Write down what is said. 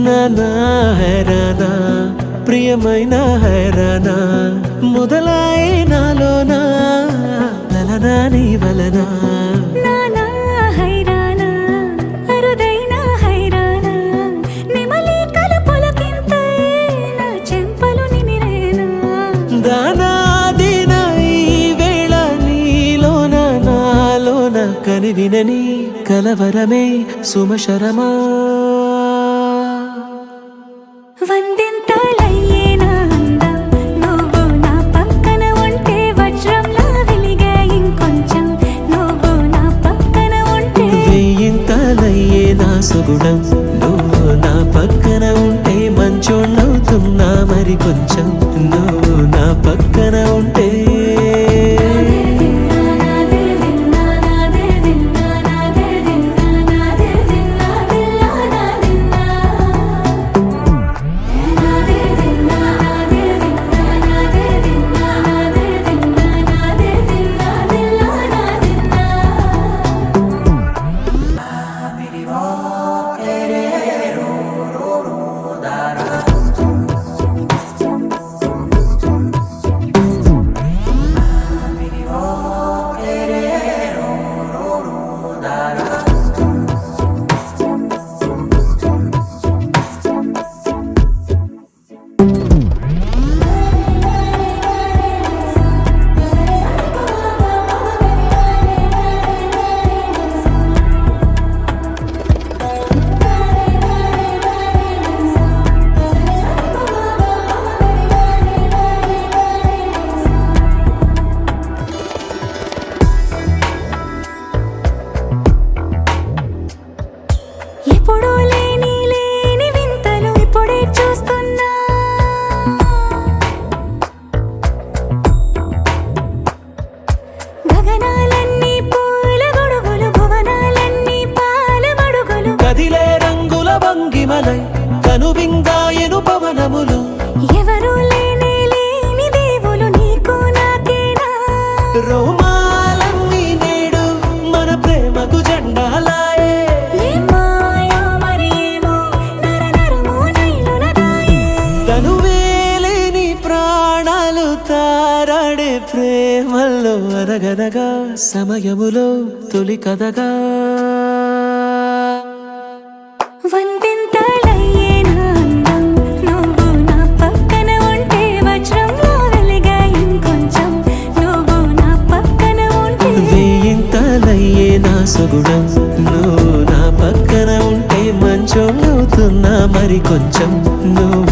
నానా హైరానా ప్రియమైన హైరానా మొదలాయి నాలోనా లలనా నీ వలనా నానా హైరానా అరుదైన హైరానా నెమలి కలుపులకింతై నా చెంపలు నిమిరేనా దానా దినా ఈ వేళ నీలోన నాలోన కనివినని కలవరమే సుమశరమా వందింతలయ్యేనా అందం నువ్వు నా పక్కన ఉంటే వజ్రంలా వెలిగే ఇంకొంచెం నువ్వు నా పక్కన ఉంటే వెయ్యింతలయ్యే నా సుగుణం నువ్వు నా పక్కన ఉంటే మంచోళ్ళవుతున్నా మరి కొంచెం నువ్వు నా పక్కన ఉంటే ఎప్పుడూ లేని వింతలు ఇప్పుడే చూస్తున్నా గగనాలన్నీ పూల గొడుగులు భువనాలన్నీ పాల మడుగులు కదిలే రంగుల భంగిమలై కనువిందాయను పవనములు ఎవరూ లేని దేవులు నీకు నాకేనా రోమాలన్నీ నేడు మన ప్రేమకు జెండాలాయే ఏమాయో మరేమో నరనరమో నైలునదాయే తనువేలేని ప్రాణాలు తారాడే ప్రేమల్లో అనగనగా సమయములో తొలి కథగా వందింతలయ్యేనా అందం నువ్వు నా పక్కన ఉంటే వజ్రంలా వెలిగే ఇంకొంచెం నువ్వు నా పక్కన ఉంటే వెయ్యింతలయ్యే నా సుగుణం నువ్వు నా పక్కన ఉంటే మంచోళ్ళవుతున్నా మరి కొంచెం నువ్వు